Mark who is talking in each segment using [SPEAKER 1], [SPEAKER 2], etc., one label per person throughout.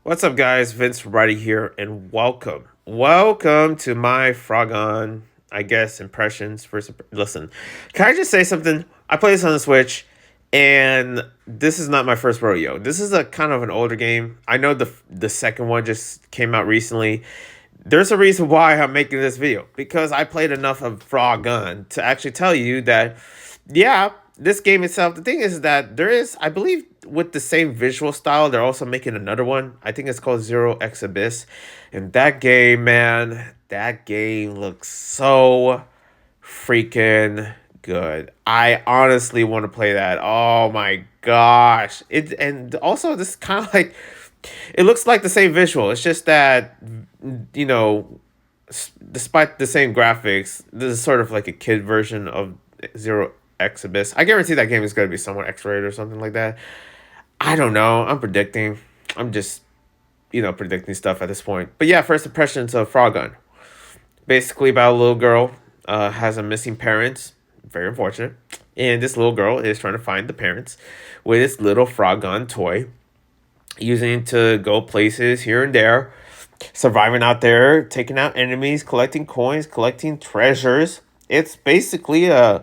[SPEAKER 1] What's up, guys? Vince Righty here, and welcome to my Frogun, I guess, impressions. Listen, can I just say something? I play this on the Switch, and this is not my first rodeo. This is a kind of an older game. I know the second one just came out recently. There's a reason why I'm making this video because I played enough of Frogun to actually tell you that, yeah, this game itself. The thing is that there is, I believe, with the same visual style, they're also making another one. I think it's called Zero X Abyss, and that game, man, that game looks so freaking good. I honestly want to play that. Oh my gosh! It and also this kind of like it looks like the same visual. It's just that you know, despite the same graphics, this is sort of like a kid version of Zero X Abyss. I guarantee that game is going to be somewhat X-rated or something like that. I don't know. I'm predicting. I'm just predicting stuff at this point. But yeah, first impressions of Frogun. Basically about a little girl has a missing parents. Very unfortunate. And this little girl is trying to find the parents with this little Frogun toy, using it to go places here and there, surviving out there, taking out enemies, collecting coins, collecting treasures. It's basically I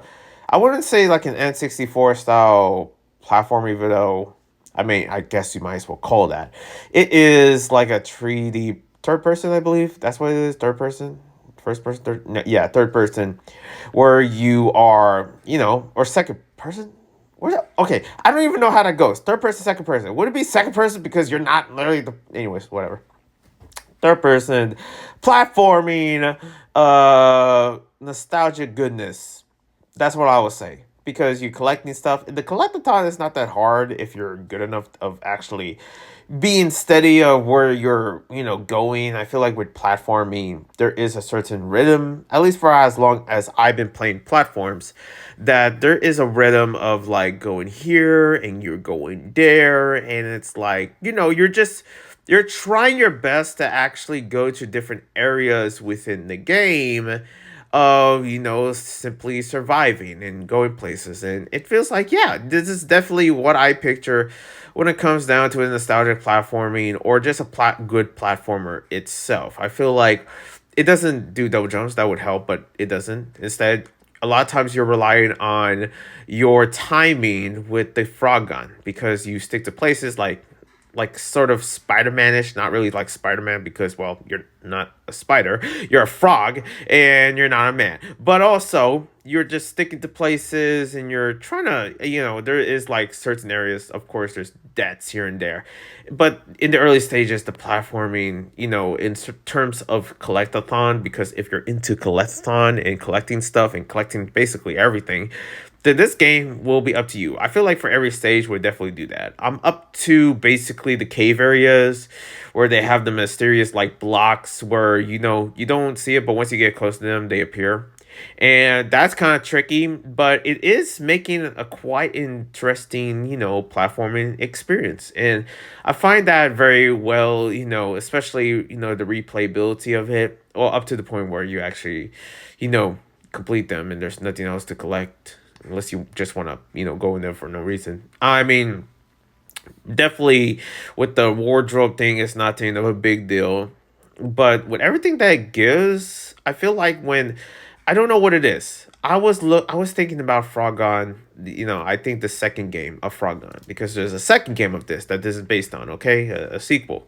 [SPEAKER 1] wouldn't say like an N64 style platform, even though, I mean, I guess you might as well call that. It is like a 3D third person, I believe. That's what it is. Third person, first person, third. No, yeah, third person, where you are, or second person. Okay, I don't even know how that goes. Third person, second person. Would it be second person because you're not literally the? Anyways, whatever. Third person, platforming, nostalgic goodness. That's what I would say. Because you collecting stuff. The collectathon is not that hard if you're good enough of actually being steady of where you're, going. I feel like with platforming, there is a certain rhythm, at least for as long as I've been playing platforms, that there is a rhythm of like going here and you're going there. And it's like, you're trying your best to actually go to different areas within the game of simply surviving and going places, and it feels like, yeah, this is definitely what I picture when it comes down to a nostalgic platforming or just a good platformer itself. I feel like it doesn't do double jumps. That would help, but it doesn't. Instead, a lot of times you're relying on your timing with the frog gun because you stick to places like sort of Spider-Man-ish, not really like Spider-Man because, well, you're not a spider, you're a frog, and you're not a man. But also, you're just sticking to places and you're trying to, there is like certain areas, of course, there's deaths here and there. But in the early stages, the platforming, in terms of collectathon, because if you're into collectathon and collecting stuff and collecting basically everything, then this game will be up to you. I feel like for every stage, we'll definitely do that. I'm up to basically the cave areas where they have the mysterious like blocks where you don't see it, but once you get close to them, they appear. And that's kind of tricky, but it is making a quite interesting, platforming experience. And I find that very well, especially, the replayability of it, well, up to the point where you actually, you know, complete them and there's nothing else to collect unless you just want to go in there for no reason. I mean, definitely with the wardrobe thing, it's nothing of a big deal, but with everything that it gives, I feel like when, I don't know what it is. I was thinking about Frogun. I think the second game of Frogun, because there's a second game of this is based on, okay, a sequel.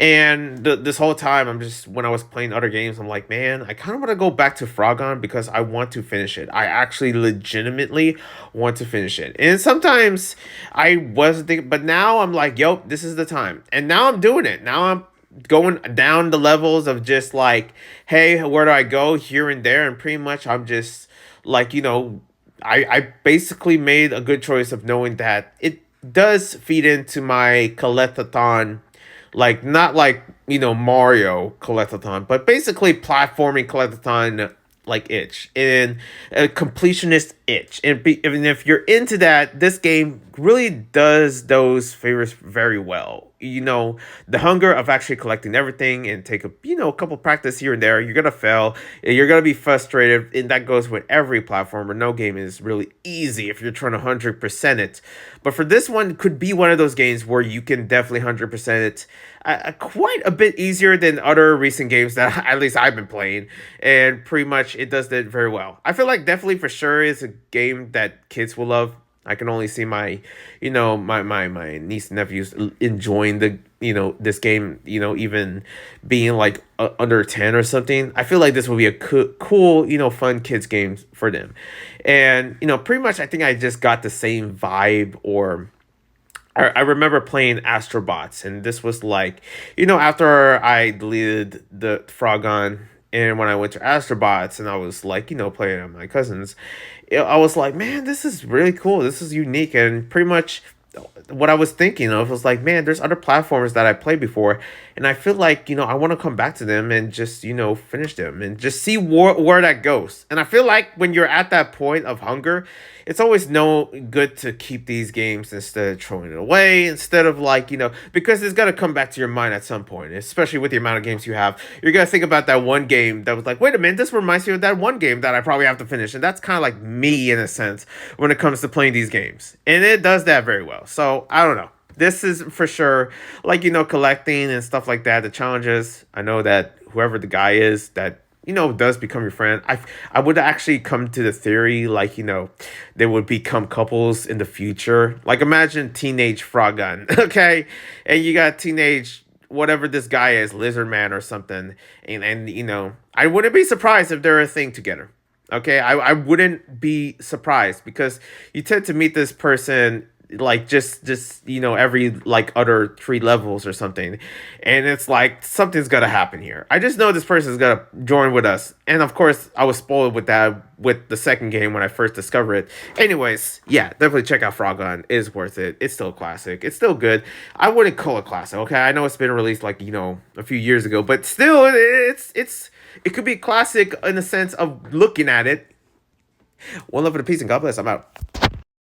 [SPEAKER 1] And this whole time, I'm just, when I was playing other games, I'm like, man, I kind of want to go back to Frogun because I want to finish it. I actually legitimately want to finish it. And sometimes I wasn't thinking, but now I'm like, yo, this is the time. And now I'm doing it. Now I'm going down the levels of just like, hey, where do I go here and there? And pretty much I'm just like, I basically made a good choice of knowing that it does feed into my collectathon, like not like Mario collectathon, but basically platforming collectathon like itch and a completionist itch. And if you're into that, this game really does those favors very well. the hunger of actually collecting everything and take a couple practice here and there. You're gonna fail, you're gonna be frustrated, and that goes with every platformer. No game is really easy if you're trying to 100% it. But for this one, could be one of those games where you can definitely 100% it, quite a bit easier than other recent games that at least I've been playing, and pretty much it does that very well. I feel like definitely for sure is a game that kids will love. I can only see my niece and nephews enjoying this game, even being like under 10 or something. I feel like this will be a cool, fun kids game for them. And pretty much I think I just got the same vibe. Or I remember playing Astrobots, and this was like, after I deleted the Frogun, and when I went to Astrobots, and I was like, playing with my cousins, I was like, man, this is really cool. This is unique, and pretty much what I was thinking of was like, man, there's other platformers that I played before, and I feel like I want to come back to them and just finish them and just see where that goes. And I feel like when you're at that point of hunger, it's always no good to keep these games instead of throwing it away, instead of like because it's gonna come back to your mind at some point, especially with the amount of games you have. You're gonna think about that one game that was like, wait a minute, this reminds me of that one game that I probably have to finish, and that's kind of like me in a sense when it comes to playing these games, and it does that very well. So I don't know. This is for sure, like, collecting and stuff like that. The challenges, I know that whoever the guy is that, does become your friend. I would actually come to the theory, like, they would become couples in the future. Like, imagine teenage Frogun, okay? And you got teenage, whatever this guy is, Lizard Man or something. And I wouldn't be surprised if they're a thing together. Okay, I wouldn't be surprised because you tend to meet this person like just every like other 3 levels or something, and it's like something's gonna happen here. I just know this person's gonna join with us, and of course I was spoiled with that with the second game when I first discovered it. Anyways, yeah, definitely check out Frogun. It is worth it. It's still a classic. It's still good. I wouldn't call it classic. Okay, I know it's been released like a few years ago, but still it could be classic in the sense of looking at it. One love for the peace and God bless. I'm out.